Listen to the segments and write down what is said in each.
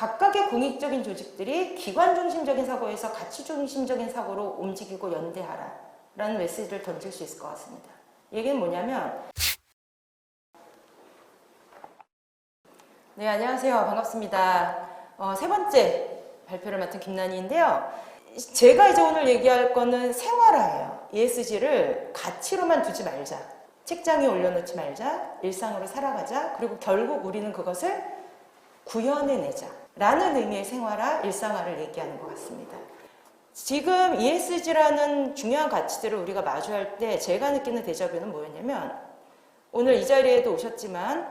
각각의 공익적인 조직들이 기관 중심적인 사고에서 가치 중심적인 사고로 움직이고 연대하라 라는 메시지를 던질 수 있을 것 같습니다. 얘기는 뭐냐면, 네, 안녕하세요. 반갑습니다. 세 번째 발표를 맡은 김난희인데요. 제가 이제 오늘 얘기할 거는 생활화예요. ESG를 가치로만 두지 말자. 책장에 올려놓지 말자. 일상으로 살아가자. 그리고 결국 우리는 그것을 구현해내자. 라는 의미의 생활화, 일상화를 얘기하는 것 같습니다. 지금 ESG라는 중요한 가치들을 우리가 마주할 때 제가 느끼는 데자뷰는 뭐였냐면, 오늘 이 자리에도 오셨지만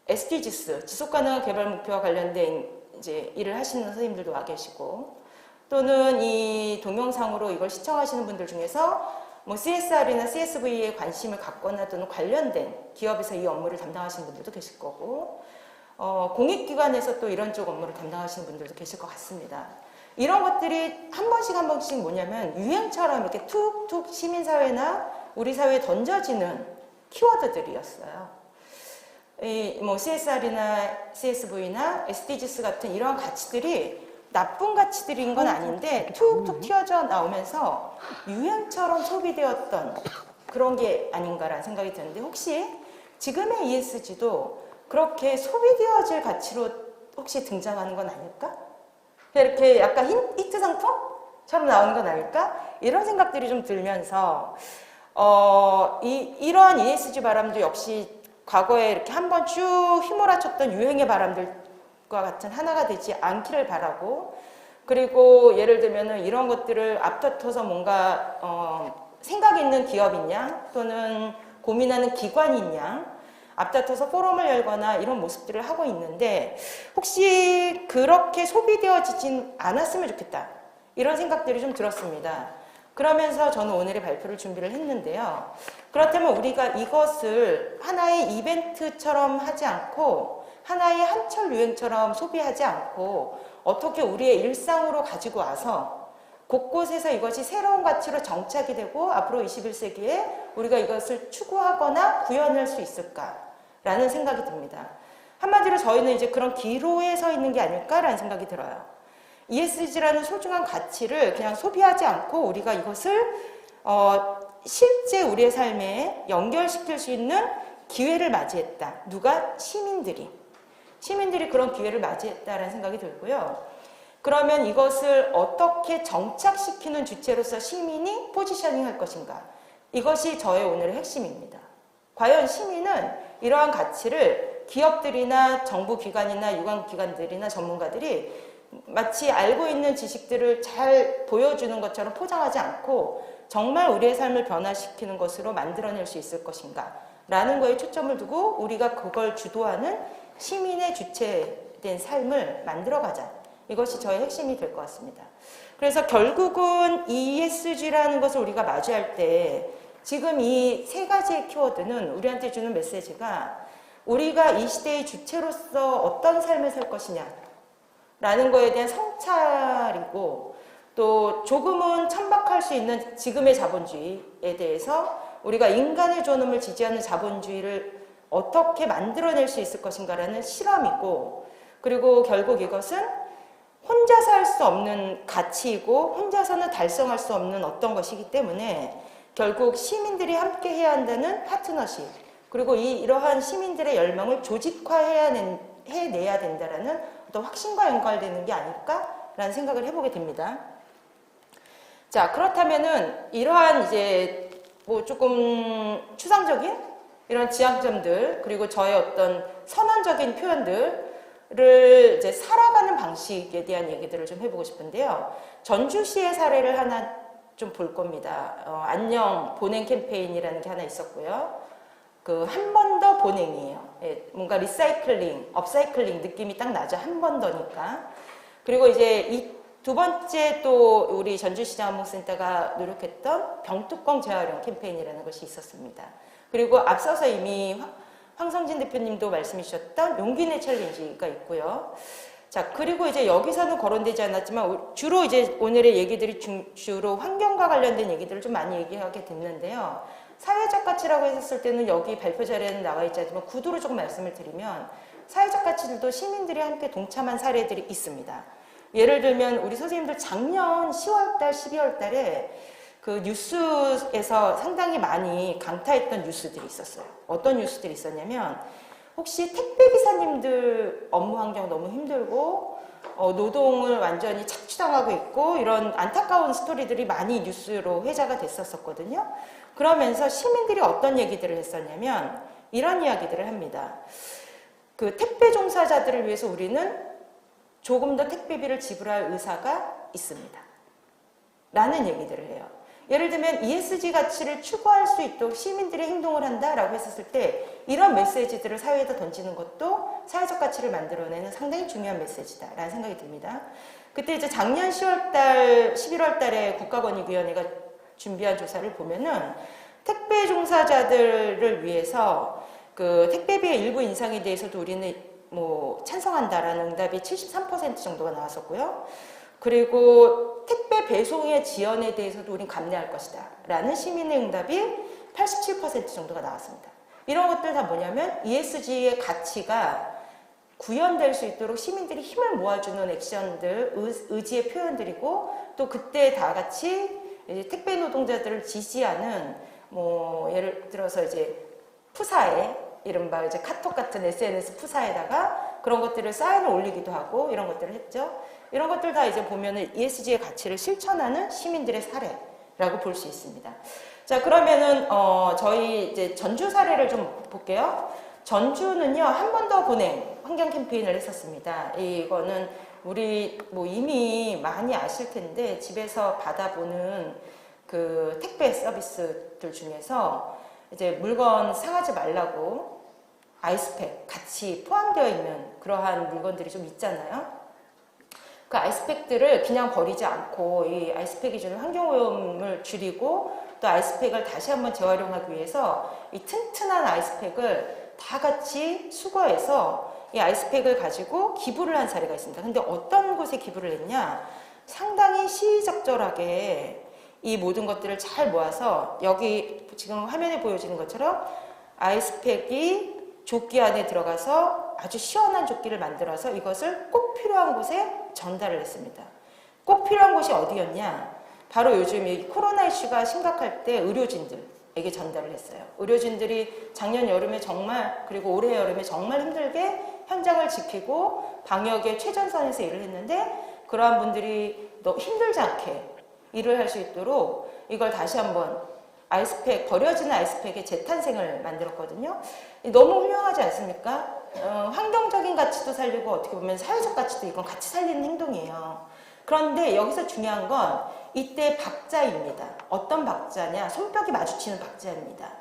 SDGs, 지속가능한 개발 목표와 관련된 이제 일을 하시는 선생님들도 와 계시고, 또는 이 동영상으로 이걸 시청하시는 분들 중에서 뭐 CSR이나 CSV에 관심을 갖거나 또는 관련된 기업에서 이 업무를 담당하시는 분들도 계실 거고, 공익기관에서 또 이런 쪽 업무를 담당하시는 분들도 계실 것 같습니다. 이런 것들이 한 번씩 뭐냐면 유행처럼 이렇게 툭툭 시민사회나 우리 사회에 던져지는 키워드들이었어요. 뭐 CSR이나 CSV나 SDGs 같은 이러한 가치들이 나쁜 가치들인 건 아닌데 툭툭 튀어져 나오면서 유행처럼 소비되었던 그런 게 아닌가라는 생각이 드는데, 혹시 지금의 ESG도 그렇게 소비되어질 가치로 혹시 등장하는 건 아닐까? 이렇게 약간 히트 상품처럼 나오는 건 아닐까? 이런 생각들이 좀 들면서 이러한 ESG 바람도 역시 과거에 이렇게 한번 쭉 휘몰아쳤던 유행의 바람들과 같은 하나가 되지 않기를 바라고, 그리고 예를 들면은 이런 것들을 앞다퉈서 뭔가 생각 있는 기업이냐 또는 고민하는 기관이냐 앞다퉈서 포럼을 열거나 이런 모습들을 하고 있는데, 혹시 그렇게 소비되어지진 않았으면 좋겠다 이런 생각들이 좀 들었습니다. 그러면서 저는 오늘의 발표를 준비를 했는데요. 그렇다면 우리가 이것을 하나의 이벤트처럼 하지 않고 하나의 한철 유행처럼 소비하지 않고 어떻게 우리의 일상으로 가지고 와서 곳곳에서 이것이 새로운 가치로 정착이 되고 앞으로 21세기에 우리가 이것을 추구하거나 구현할 수 있을까라는 생각이 듭니다. 한마디로 저희는 이제 그런 기로에 서 있는 게 아닐까라는 생각이 들어요. ESG라는 소중한 가치를 그냥 소비하지 않고 우리가 이것을 실제 우리의 삶에 연결시킬 수 있는 기회를 맞이했다. 누가? 시민들이 그런 기회를 맞이했다라는 생각이 들고요. 그러면 이것을 어떻게 정착시키는 주체로서 시민이 포지셔닝 할 것인가? 이것이 저의 오늘의 핵심입니다. 과연 시민은 이러한 가치를 기업들이나 정부기관이나 유관기관들이나 전문가들이 마치 알고 있는 지식들을 잘 보여주는 것처럼 포장하지 않고 정말 우리의 삶을 변화시키는 것으로 만들어낼 수 있을 것인가 라는 거에 초점을 두고 우리가 그걸 주도하는 시민의 주체된 삶을 만들어가자. 이것이 저의 핵심이 될 것 같습니다. 그래서 결국은 ESG라는 것을 우리가 마주할 때 지금 이 세 가지의 키워드는 우리한테 주는 메시지가 우리가 이 시대의 주체로서 어떤 삶을 살 것이냐 라는 거에 대한 성찰이고, 또 조금은 천박할 수 있는 지금의 자본주의에 대해서 우리가 인간의 존엄을 지지하는 자본주의를 어떻게 만들어낼 수 있을 것인가라는 실험이고, 그리고 결국 이것은 혼자서 할 수 없는 가치이고 혼자서는 달성할 수 없는 어떤 것이기 때문에 결국 시민들이 함께 해야 한다는 파트너십, 그리고 이러한 시민들의 열망을 조직화해내야 된다라는 어떤 확신과 연관되는 게 아닐까라는 생각을 해보게 됩니다. 자, 그렇다면은 이러한 이제 뭐 조금 추상적인 이런 지향점들, 그리고 저의 어떤 선언적인 표현들을 이제 살아가는 방식에 대한 얘기들을 좀 해보고 싶은데요. 전주시의 사례를 하나 좀 볼 겁니다. 안녕 보냉 캠페인이라는 게 하나 있었고요. 그 한 번 더 보냉이에요. 예, 뭔가 리사이클링, 업사이클링 느낌이 딱 나죠. 한 번 더니까. 그리고 이제 이 두 번째 또 우리 전주시장안목센터가 노력했던 병뚜껑 재활용 캠페인이라는 것이 있었습니다. 그리고 앞서서 이미 황성진 대표님도 말씀해 주셨던 용기내 챌린지가 있고요. 자, 그리고 이제 여기서는 거론되지 않았지만 주로 이제 오늘의 얘기들이 주로 환경과 관련된 얘기들을 좀 많이 얘기하게 됐는데요. 사회적 가치라고 했을 때는 여기 발표 자료에는 나와 있지 않지만 구도로 조금 말씀을 드리면 사회적 가치들도 시민들이 함께 동참한 사례들이 있습니다. 예를 들면 우리 선생님들 작년 10월달, 12월달에 그 뉴스에서 상당히 많이 강타했던 뉴스들이 있었어요. 어떤 뉴스들이 있었냐면 혹시 택배기사님들 업무 환경 너무 힘들고 노동을 완전히 착취당하고 있고 이런 안타까운 스토리들이 많이 뉴스로 회자가 됐었거든요. 그러면서 시민들이 어떤 얘기들을 했었냐면 이런 이야기들을 합니다. 그 택배 종사자들을 위해서 우리는 조금 더 택배비를 지불할 의사가 있습니다. 라는 얘기들을 해요. 예를 들면 ESG 가치를 추구할 수 있도록 시민들이 행동을 한다라고 했었을 때 이런 메시지들을 사회에다 던지는 것도 사회적 가치를 만들어내는 상당히 중요한 메시지다라는 생각이 듭니다. 그때 이제 작년 10월달, 11월달에 국가권익위원회가 준비한 조사를 보면은 택배 종사자들을 위해서 그 택배비의 일부 인상에 대해서도 우리는 뭐 찬성한다라는 응답이 73% 정도가 나왔었고요. 그리고 택배 배송의 지연에 대해서도 우린 감내할 것이다 라는 시민의 응답이 87% 정도가 나왔습니다. 이런 것들 다 뭐냐면 ESG의 가치가 구현될 수 있도록 시민들이 힘을 모아주는 액션들, 의지의 표현들이고 또 그때 다 같이 택배 노동자들을 지지하는 뭐 예를 들어서 이제 푸사에 이른바 이제 카톡 같은 SNS 푸사에다가 그런 것들을 사인을 올리기도 하고 이런 것들을 했죠. 이런 것들 다 이제 보면은 ESG의 가치를 실천하는 시민들의 사례라고 볼 수 있습니다. 자, 그러면은 저희 이제 전주 사례를 좀 볼게요. 전주는요, 한 번 더 보냉 환경 캠페인을 했었습니다. 이거는 우리 뭐 이미 많이 아실 텐데 집에서 받아보는 그 택배 서비스들 중에서 이제 물건 상하지 말라고 아이스팩 같이 포함되어 있는 그러한 물건들이 좀 있잖아요. 그 아이스팩들을 그냥 버리지 않고 이 아이스팩이 주는 환경오염을 줄이고 또 아이스팩을 다시 한번 재활용하기 위해서 이 튼튼한 아이스팩을 다 같이 수거해서 이 아이스팩을 가지고 기부를 한 사례가 있습니다. 근데 어떤 곳에 기부를 했냐? 상당히 시의적절하게 이 모든 것들을 잘 모아서 여기 지금 화면에 보여지는 것처럼 아이스팩이 조끼 안에 들어가서 아주 시원한 조끼를 만들어서 이것을 꼭 필요한 곳에 전달을 했습니다. 꼭 필요한 곳이 어디였냐? 바로 요즘 이 코로나 이슈가 심각할 때 의료진들에게 전달을 했어요. 의료진들이 작년 여름에 정말 그리고 올해 여름에 정말 힘들게 현장을 지키고 방역의 최전선에서 일을 했는데 그러한 분들이 너무 힘들지 않게 일을 할 수 있도록 이걸 다시 한번 아이스팩, 버려지는 아이스팩의 재탄생을 만들었거든요. 너무 훌륭하지 않습니까? 환경적인 가치도 살리고 어떻게 보면 사회적 가치도 이건 같이 살리는 행동이에요. 그런데 여기서 중요한 건 이때 박자입니다. 어떤 박자냐? 손뼉이 마주치는 박자입니다.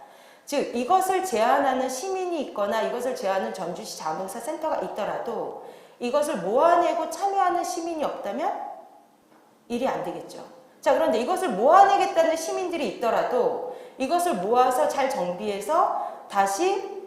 즉 이것을 제안하는 시민이 있거나 이것을 제안하는 전주시 자원봉사 센터가 있더라도 이것을 모아내고 참여하는 시민이 없다면 일이 안 되겠죠. 자, 그런데 이것을 모아내겠다는 시민들이 있더라도 이것을 모아서 잘 정비해서 다시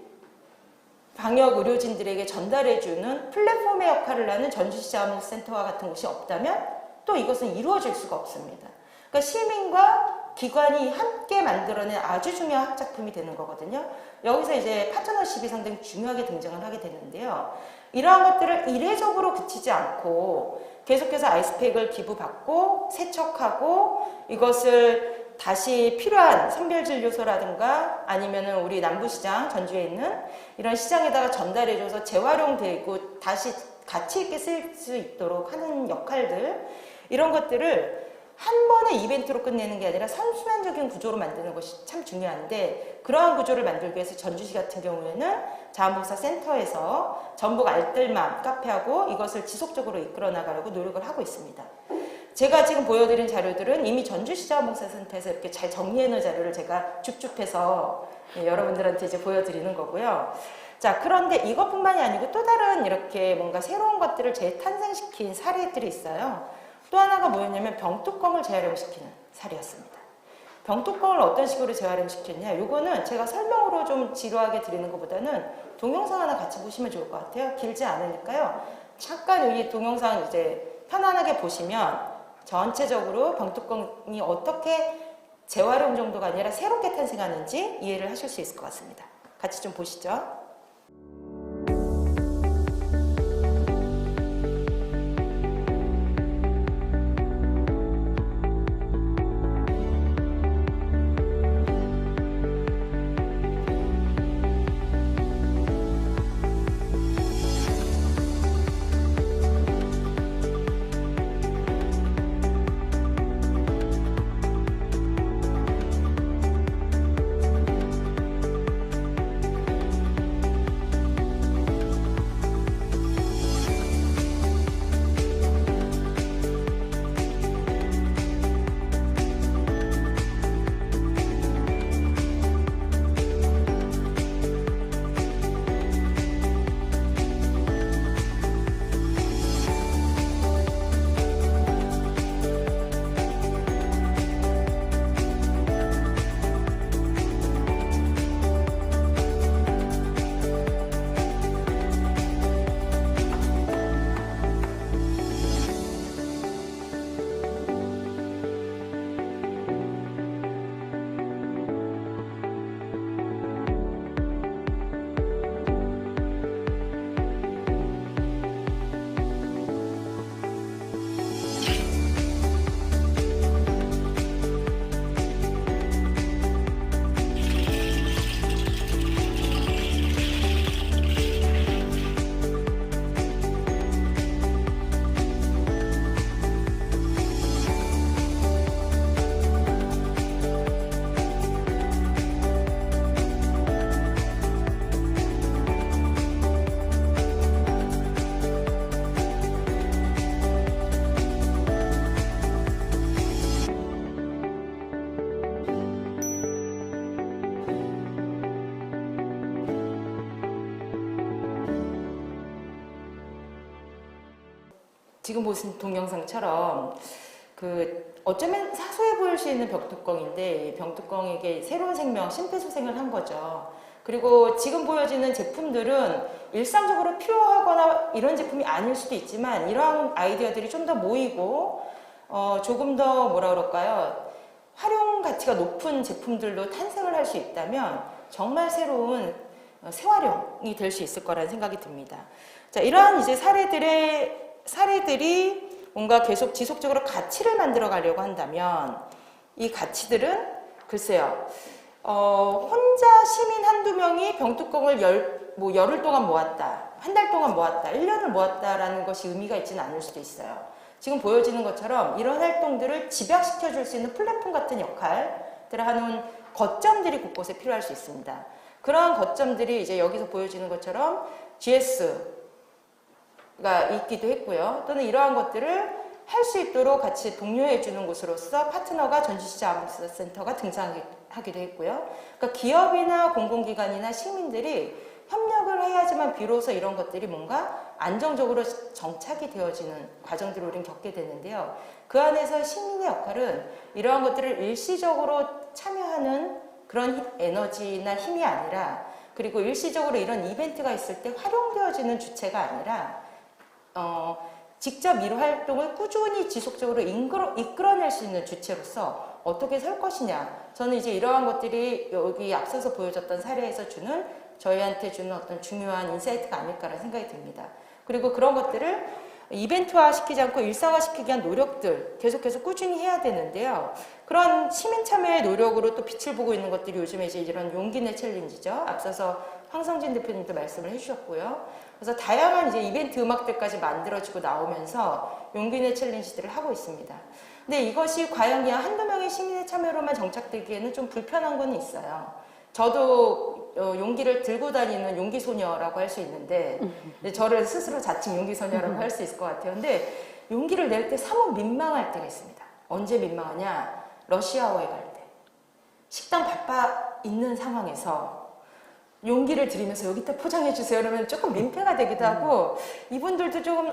방역 의료진들에게 전달해주는 플랫폼의 역할을 하는 전주시 자원봉사센터와 같은 곳이 없다면 또 이것은 이루어질 수가 없습니다. 그러니까 시민과 기관이 함께 만들어낸 아주 중요한 학작품이 되는 거거든요. 여기서 이제 파트너십이 상당히 중요하게 등장을 하게 되는데요. 이러한 것들을 이례적으로 그치지 않고 계속해서 아이스팩을 기부받고 세척하고 이것을 다시 필요한 선별진료소라든가 아니면은 우리 남부시장 전주에 있는 이런 시장에다가 전달해줘서 재활용되고 다시 가치 있게 쓸 수 있도록 하는 역할들 이런 것들을 한 번의 이벤트로 끝내는 게 아니라 선순환적인 구조로 만드는 것이 참 중요한데 그러한 구조를 만들기 위해서 전주시 같은 경우에는 자원봉사센터에서 전북 알뜰맘 카페하고 이것을 지속적으로 이끌어 나가려고 노력을 하고 있습니다. 제가 지금 보여드린 자료들은 이미 전주시 자원봉사센터에서 이렇게 잘 정리해놓은 자료를 제가 줍줍해서 여러분들한테 이제 보여드리는 거고요. 자, 그런데 이것뿐만이 아니고 또 다른 이렇게 뭔가 새로운 것들을 재탄생시킨 사례들이 있어요. 또 하나가 뭐였냐면 병뚜껑을 재활용시키는 사례였습니다. 병뚜껑을 어떤 식으로 재활용시켰냐? 요거는 제가 설명으로 좀 지루하게 드리는 것보다는 동영상 하나 같이 보시면 좋을 것 같아요. 길지 않으니까요. 잠깐 이 동영상 이제 편안하게 보시면 전체적으로 병뚜껑이 어떻게 재활용 정도가 아니라 새롭게 탄생하는지 이해를 하실 수 있을 것 같습니다. 같이 좀 보시죠. 지금 보신 동영상처럼 어쩌면 사소해 보일 수 있는 병뚜껑인데 병뚜껑에게 새로운 생명, 심폐소생을 한 거죠. 그리고 지금 보여지는 제품들은 일상적으로 필요하거나 이런 제품이 아닐 수도 있지만 이러한 아이디어들이 좀 더 모이고 조금 더 뭐라 그럴까요? 활용 가치가 높은 제품들도 탄생을 할 수 있다면 정말 새로운 재활용이 될 수 있을 거라는 생각이 듭니다. 자, 이러한 이제 사례들이 뭔가 계속 지속적으로 가치를 만들어 가려고 한다면 이 가치들은 글쎄요, 혼자 시민 한두 명이 병뚜껑을 열흘 동안 모았다, 한 달 동안 모았다, 1년을 모았다라는 것이 의미가 있지는 않을 수도 있어요. 지금 보여지는 것처럼 이런 활동들을 집약시켜 줄 수 있는 플랫폼 같은 역할들을 하는 거점들이 곳곳에 필요할 수 있습니다. 그러한 거점들이 이제 여기서 보여지는 것처럼 GS가 있기도 했고요. 또는 이러한 것들을 할 수 있도록 같이 독려해 주는 곳으로서 파트너가 전주시장 아동센터가 등장하기도 했고요. 그러니까 기업이나 공공기관이나 시민들이 협력을 해야지만 비로소 이런 것들이 뭔가 안정적으로 정착이 되어지는 과정들을 우리는 겪게 되는데요. 그 안에서 시민의 역할은 이러한 것들을 일시적으로 참여하는 그런 에너지나 힘이 아니라, 그리고 일시적으로 이런 이벤트가 있을 때 활용되어지는 주체가 아니라 직접 이 활동을 꾸준히 지속적으로 이끌어낼 수 있는 주체로서 어떻게 설 것이냐. 저는 이제 이러한 것들이 여기 앞서서 보여줬던 사례에서 저희한테 주는 어떤 중요한 인사이트가 아닐까라는 생각이 듭니다. 그리고 그런 것들을 이벤트화 시키지 않고 일상화 시키기 위한 노력들 계속해서 꾸준히 해야 되는데요. 그런 시민 참여의 노력으로 또 빛을 보고 있는 것들이 요즘에 이제 이런 용기내 챌린지죠. 앞서서 황성진 대표님도 말씀을 해주셨고요. 그래서 다양한 이제 이벤트 음악들까지 만들어지고 나오면서 용기내 챌린지들을 하고 있습니다. 근데 이것이 과연 그냥 한두 명의 시민의 참여로만 정착되기에는 좀 불편한 건 있어요. 저도 용기를 들고 다니는 용기소녀라고 할 수 있는데, 저를 스스로 자칭 용기소녀라고 할 수 있을 것 같아요. 근데 용기를 낼 때 사뭇 민망할 때가 있습니다. 언제 민망하냐? 러시아어에 갈 때. 식당 바빠 있는 상황에서 용기를 들이면서 여기다 포장해 주세요 그러면 조금 민폐가 되기도 하고, 이분들도 조금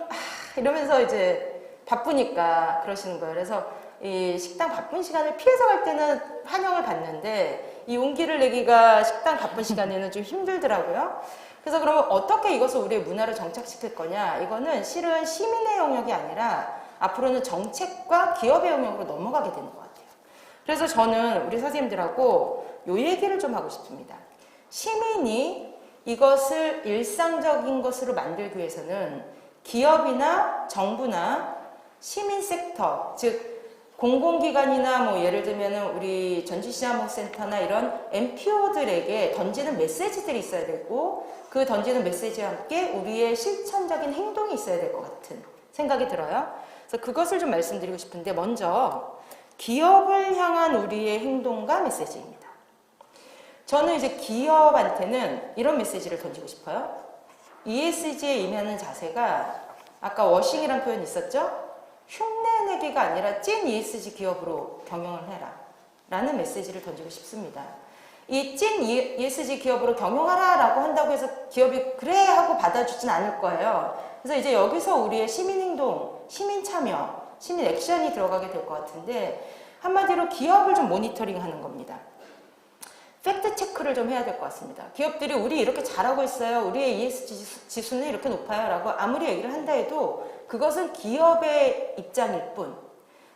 이러면서 이제 바쁘니까 그러시는 거예요. 그래서 이 식당 바쁜 시간을 피해서 갈 때는 환영을 받는데 이 용기를 내기가 식당 바쁜 시간에는 좀 힘들더라고요. 그래서 그러면 어떻게 이것을 우리의 문화로 정착시킬 거냐? 이거는 실은 시민의 영역이 아니라 앞으로는 정책과 기업의 영역으로 넘어가게 되는 것 같아요. 그래서 저는 우리 선생님들하고 이 얘기를 좀 하고 싶습니다. 시민이 이것을 일상적인 것으로 만들기 위해서는 기업이나 정부나 시민 섹터, 즉 공공기관이나 뭐 예를 들면 우리 전주시아목센터나 이런 NPO들에게 던지는 메시지들이 있어야 되고, 그 던지는 메시지와 함께 우리의 실천적인 행동이 있어야 될 것 같은 생각이 들어요. 그래서 그것을 좀 말씀드리고 싶은데, 먼저 기업을 향한 우리의 행동과 메시지입니다. 저는 이제 기업한테는 이런 메시지를 던지고 싶어요. ESG에 임하는 자세가 아까 워싱이라는 표현이 있었죠? 흉내내기가 아니라 찐 ESG 기업으로 경영을 해라 라는 메시지를 던지고 싶습니다. 이 찐 ESG 기업으로 경영하라 라고 한다고 해서 기업이 그래 하고 받아주진 않을 거예요. 그래서 이제 여기서 우리의 시민행동, 시민 참여, 시민 액션이 들어가게 될 것 같은데, 한마디로 기업을 좀 모니터링 하는 겁니다. 팩트 체크를 좀 해야 될 것 같습니다. 기업들이 우리 이렇게 잘하고 있어요, 우리의 ESG 지수는 이렇게 높아요 라고 아무리 얘기를 한다 해도 그것은 기업의 입장일 뿐,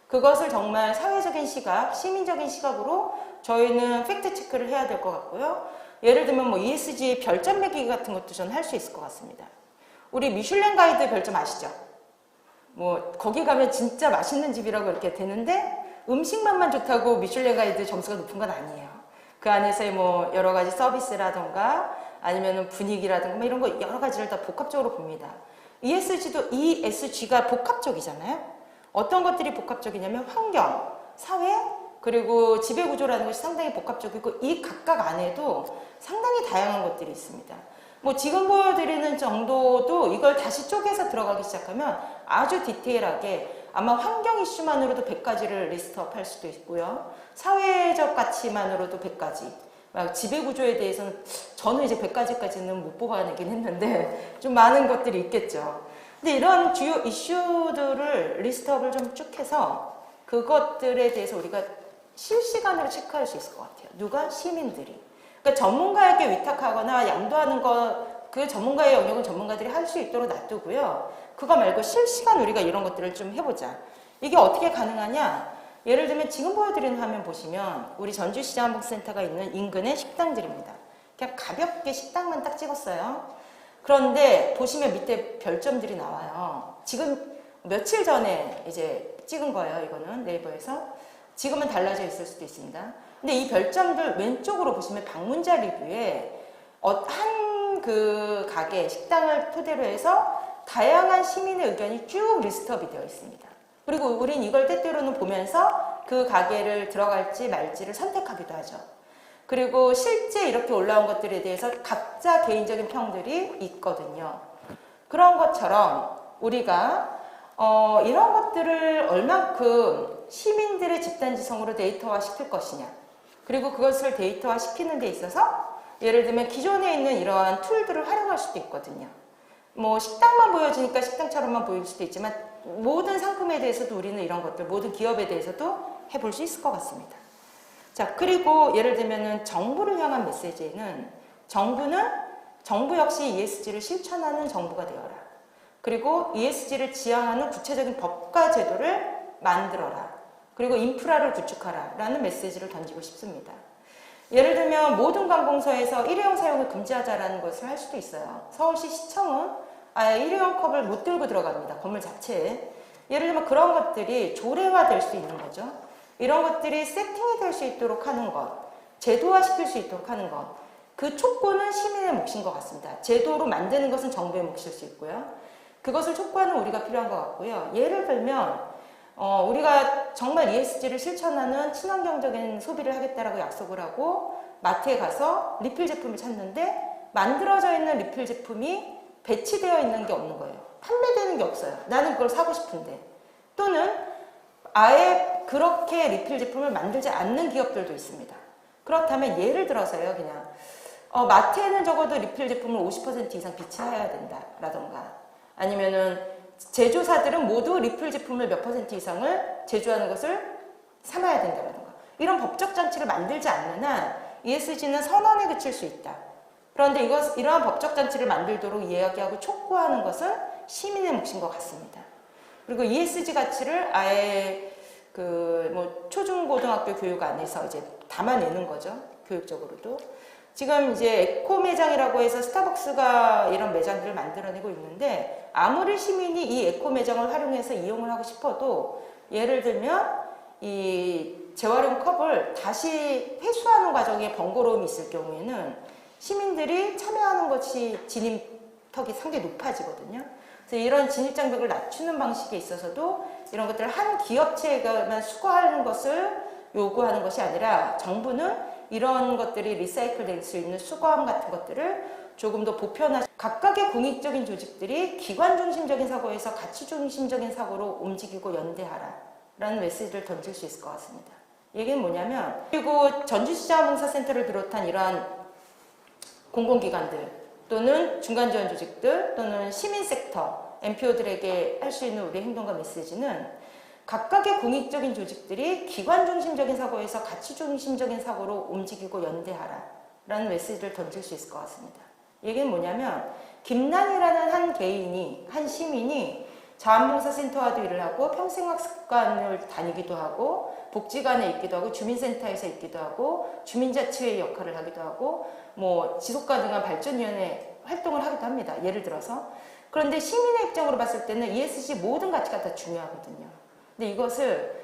그것을 정말 사회적인 시각, 시민적인 시각으로 저희는 팩트 체크를 해야 될 것 같고요. 예를 들면 뭐 ESG 별점 매기기 같은 것도 저는 할 수 있을 것 같습니다. 우리 미슐랭 가이드 별점 아시죠? 뭐 거기 가면 진짜 맛있는 집이라고 이렇게 되는데 음식만만 좋다고 미슐랭 가이드 점수가 높은 건 아니에요. 그 안에서의 뭐 여러 가지 서비스라던가 아니면 분위기라든가 뭐 이런 거 여러 가지를 다 복합적으로 봅니다. ESG가 복합적이잖아요. 어떤 것들이 복합적이냐면 환경, 사회, 그리고 지배구조라는 것이 상당히 복합적이고, 이 각각 안에도 상당히 다양한 것들이 있습니다. 뭐 지금 보여드리는 정도도 이걸 다시 쪼개서 들어가기 시작하면 아주 디테일하게 아마 환경 이슈만으로도 100가지를 리스트업 할 수도 있고요. 사회적 가치만으로도 100가지. 지배구조에 대해서는 저는 이제 100가지까지는 못 뽑아내긴 했는데 좀 많은 것들이 있겠죠. 근데 이런 주요 이슈들을 리스트업을 좀 쭉 해서 그것들에 대해서 우리가 실시간으로 체크할 수 있을 것 같아요. 누가? 시민들이. 그러니까 전문가에게 위탁하거나 양도하는 그 전문가의 영역은 전문가들이 할 수 있도록 놔두고요. 그거 말고 실시간 우리가 이런 것들을 좀 해보자. 이게 어떻게 가능하냐? 예를 들면 지금 보여드리는 화면 보시면 우리 전주시장항복센터가 있는 인근의 식당들입니다. 그냥 가볍게 식당만 딱 찍었어요. 그런데 보시면 밑에 별점들이 나와요. 지금 며칠 전에 이제 찍은 거예요. 이거는 네이버에서. 지금은 달라져 있을 수도 있습니다. 근데 이 별점들 왼쪽으로 보시면 방문자 리뷰에 한 그 가게, 식당을 토대로 해서 다양한 시민의 의견이 쭉 리스트업이 되어 있습니다. 그리고 우린 이걸 때때로는 보면서 그 가게를 들어갈지 말지를 선택하기도 하죠. 그리고 실제 이렇게 올라온 것들에 대해서 각자 개인적인 평들이 있거든요. 그런 것처럼 우리가 이런 것들을 얼만큼 시민들의 집단지성으로 데이터화 시킬 것이냐, 그리고 그것을 데이터화 시키는 데 있어서 예를 들면 기존에 있는 이러한 툴들을 활용할 수도 있거든요. 뭐 식당만 보여지니까 식당처럼만 보일 수도 있지만 모든 상품에 대해서도 우리는 이런 것들, 모든 기업에 대해서도 해볼 수 있을 것 같습니다. 자, 그리고 예를 들면은 정부를 향한 메시지는 정부 역시 ESG를 실천하는 정부가 되어라. 그리고 ESG를 지향하는 구체적인 법과 제도를 만들어라. 그리고 인프라를 구축하라. 라는 메시지를 던지고 싶습니다. 예를 들면 모든 관공서에서 일회용 사용을 금지하자라는 것을 할 수도 있어요. 서울시 시청은 아예 일회용 컵을 못 들고 들어갑니다. 건물 자체에. 예를 들면 그런 것들이 조례화될 수 있는 거죠. 이런 것들이 세팅이 될 수 있도록 하는 것, 제도화시킬 수 있도록 하는 것, 그 촉구는 시민의 몫인 것 같습니다. 제도로 만드는 것은 정부의 몫일 수 있고요. 그것을 촉구하는 우리가 필요한 것 같고요. 예를 들면 우리가 정말 ESG를 실천하는 친환경적인 소비를 하겠다라고 약속을 하고 마트에 가서 리필 제품을 찾는데 만들어져 있는 리필 제품이 배치되어 있는 게 없는 거예요. 판매되는 게 없어요. 나는 그걸 사고 싶은데. 또는 아예 그렇게 리필 제품을 만들지 않는 기업들도 있습니다. 그렇다면 예를 들어서요, 그냥 마트에는 적어도 리필 제품을 50% 이상 비치해야 된다라던가, 아니면은 제조사들은 모두 리필 제품을 몇 % 이상을 제조하는 것을 삼아야 된다라던가, 이런 법적 장치를 만들지 않는 한 ESG는 선언에 그칠 수 있다. 그런데 이러한 법적 장치를 만들도록 이야기하고 촉구하는 것은 시민의 몫인 것 같습니다. 그리고 ESG 가치를 아예 초중고등학교 교육 안에서 이제 담아내는 거죠. 교육적으로도. 지금 이제 에코 매장이라고 해서 스타벅스가 이런 매장들을 만들어내고 있는데, 아무리 시민이 이 에코 매장을 활용해서 이용을 하고 싶어도 예를 들면 이 재활용 컵을 다시 회수하는 과정에 번거로움이 있을 경우에는 시민들이 참여하는 것이 진입턱이 상당히 높아지거든요. 그래서 이런 진입장벽을 낮추는 방식에 있어서도 이런 것들을 한 기업체가만 수거하는 것을 요구하는 것이 아니라 정부는 이런 것들이 리사이클 될 수 있는 수거함 같은 것들을 조금 더 보편화, 각각의 공익적인 조직들이 기관 중심적인 사고에서 가치 중심적인 사고로 움직이고 연대하라 라는 메시지를 던질 수 있을 것 같습니다. 얘기는 뭐냐면, 그리고 전주시장항공사센터를 비롯한 이러한 공공기관들 또는 중간지원 조직들 또는 시민섹터, NPO들에게 할 수 있는 우리의 행동과 메시지는 각각의 공익적인 조직들이 기관 중심적인 사고에서 가치 중심적인 사고로 움직이고 연대하라 라는 메시지를 던질 수 있을 것 같습니다. 얘기는 뭐냐면, 김난이라는 한 개인이, 한 시민이 자원봉사센터와도 일을 하고 평생학습관을 다니기도 하고 복지관에 있기도 하고 주민센터에서 있기도 하고 주민자치회 역할을 하기도 하고 뭐 지속가능한 발전위원회 활동을 하기도 합니다. 예를 들어서. 그런데 시민의 입장으로 봤을 때는 ESG 모든 가치가 다 중요하거든요. 근데 이것을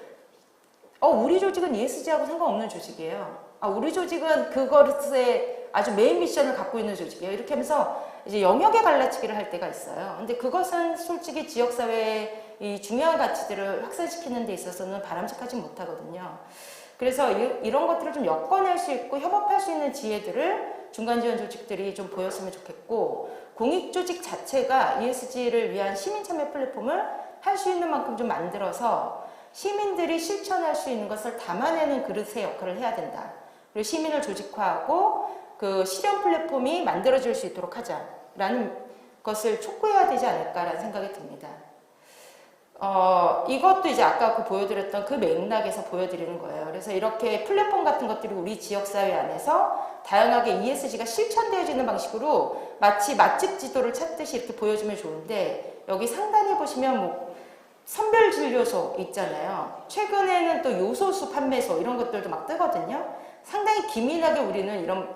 우리 조직은 ESG하고 상관없는 조직이에요. 우리 조직은 그것에 아주 메인 미션을 갖고 있는 조직이에요. 이렇게 하면서 이제 영역에 갈라치기를 할 때가 있어요. 근데 그것은 솔직히 지역사회의 이 중요한 가치들을 확산시키는 데 있어서는 바람직하지 못하거든요. 그래서 이런 것들을 좀 엮어낼 수 있고 협업할 수 있는 지혜들을 중간지원 조직들이 좀 보였으면 좋겠고, 공익조직 자체가 ESG를 위한 시민참여 플랫폼을 할 수 있는 만큼 좀 만들어서 시민들이 실천할 수 있는 것을 담아내는 그릇의 역할을 해야 된다. 그리고 시민을 조직화하고 그 실현 플랫폼이 만들어질 수 있도록 하자라는 것을 촉구해야 되지 않을까라는 생각이 듭니다. 이것도 이제 아까 보여드렸던 그 맥락에서 보여드리는 거예요. 그래서 이렇게 플랫폼 같은 것들이 우리 지역사회 안에서 다양하게 ESG가 실천되어지는 방식으로 마치 맛집 지도를 찾듯이 이렇게 보여주면 좋은데, 여기 상단에 보시면 뭐 선별진료소 있잖아요. 최근에는 또 요소수 판매소 이런 것들도 막 뜨거든요. 상당히 기민하게 우리는 이런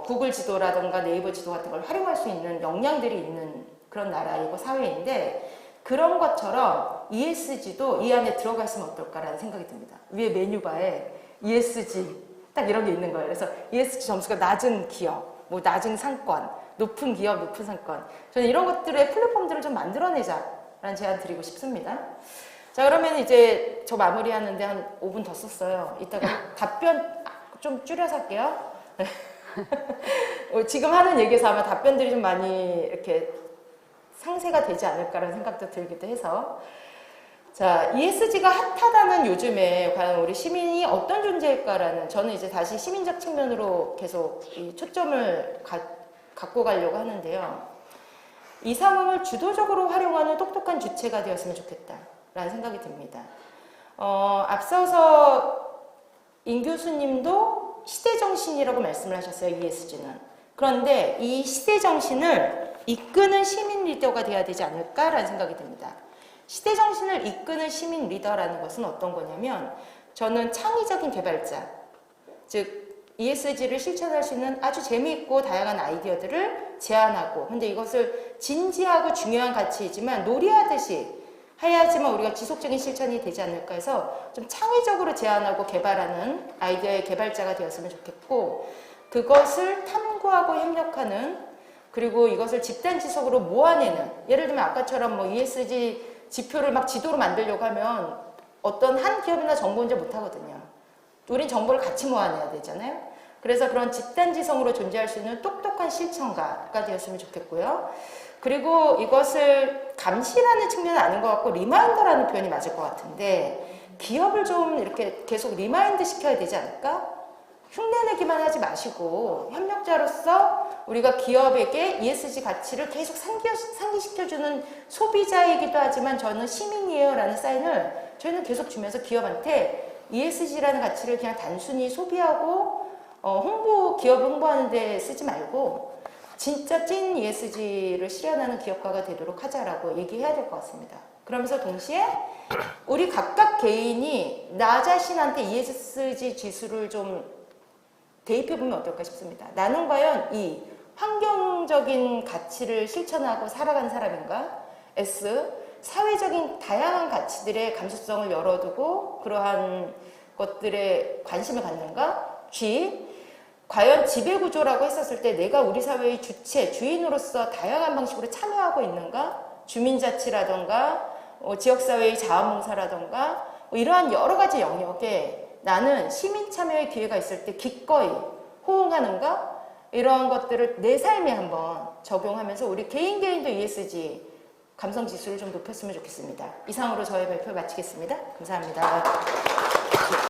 구글 지도라든가 네이버 지도 같은 걸 활용할 수 있는 역량들이 있는 그런 나라이고 사회인데, 그런 것처럼 ESG도 이 안에 들어가 있으면 어떨까라는 생각이 듭니다. 위에 메뉴바에 ESG 딱 이런 게 있는 거예요. 그래서 ESG 점수가 낮은 기업, 뭐 낮은 상권, 높은 기업, 높은 상권. 저는 이런 것들의 플랫폼들을 좀 만들어내자라는 제안 드리고 싶습니다. 자, 그러면 이제 저 마무리하는데 한 5분 더 썼어요. 이따가 답변 좀 줄여서 할게요. 지금 하는 얘기에서 아마 답변들이 좀 많이 이렇게 상세가 되지 않을까라는 생각도 들기도 해서, 자, ESG가 핫하다는 요즘에 과연 우리 시민이 어떤 존재일까라는, 저는 이제 다시 시민적 측면으로 계속 이 초점을 갖고 가려고 하는데요. 이 상황을 주도적으로 활용하는 똑똑한 주체가 되었으면 좋겠다라는 생각이 듭니다. 앞서서 임 교수님도 시대정신이라고 말씀을 하셨어요, ESG는. 그런데 이 시대정신을 이끄는 시민 리더가 돼야 되지 않을까라는 생각이 듭니다. 시대정신을 이끄는 시민 리더라는 것은 어떤 거냐면, 저는 창의적인 개발자, 즉 ESG를 실천할 수 있는 아주 재미있고 다양한 아이디어들을 제안하고, 근데 이것을 진지하고 중요한 가치이지만 놀이하듯이 해야지만 우리가 지속적인 실천이 되지 않을까 해서 좀 창의적으로 제안하고 개발하는 아이디어의 개발자가 되었으면 좋겠고, 그것을 탐구하고 협력하는, 그리고 이것을 집단 지속으로 모아내는, 예를 들면 아까처럼 뭐 ESG 지표를 막 지도로 만들려고 하면 어떤 한 기업이나 정보 혼자 못하거든요. 우린 정보를 같이 모아내야 되잖아요. 그래서 그런 집단 지성으로 존재할 수 있는 똑똑한 실천가가 되었으면 좋겠고요. 그리고 이것을 감시라는 측면은 아닌 것 같고 리마인더라는 표현이 맞을 것 같은데, 기업을 좀 이렇게 계속 리마인드 시켜야 되지 않을까? 흉내내기만 하지 마시고 협력자로서 우리가 기업에게 ESG 가치를 계속 상기시켜주는 소비자이기도 하지만 저는 시민이에요 라는 사인을 저희는 계속 주면서 기업한테 ESG라는 가치를 그냥 단순히 소비하고 기업 홍보하는 데 쓰지 말고 진짜 찐 ESG를 실현하는 기업가가 되도록 하자라고 얘기해야 될 것 같습니다. 그러면서 동시에 우리 각각 개인이 나 자신한테 ESG 지수를 좀 대입해보면 어떨까 싶습니다. 나는 과연 이 환경적인 가치를 실천하고 살아가는 사람인가? S, 사회적인 다양한 가치들의 감수성을 열어두고 그러한 것들에 관심을 갖는가? G, 과연 지배구조라고 했었을 때 내가 우리 사회의 주체, 주인으로서 다양한 방식으로 참여하고 있는가? 주민자치라던가 지역사회의 자원봉사라던가 이러한 여러 가지 영역에 나는 시민 참여의 기회가 있을 때 기꺼이 호응하는가? 이런 것들을 내 삶에 한번 적용하면서 우리 개인도 ESG 감성 지수를 좀 높였으면 좋겠습니다. 이상으로 저의 발표 마치겠습니다. 감사합니다.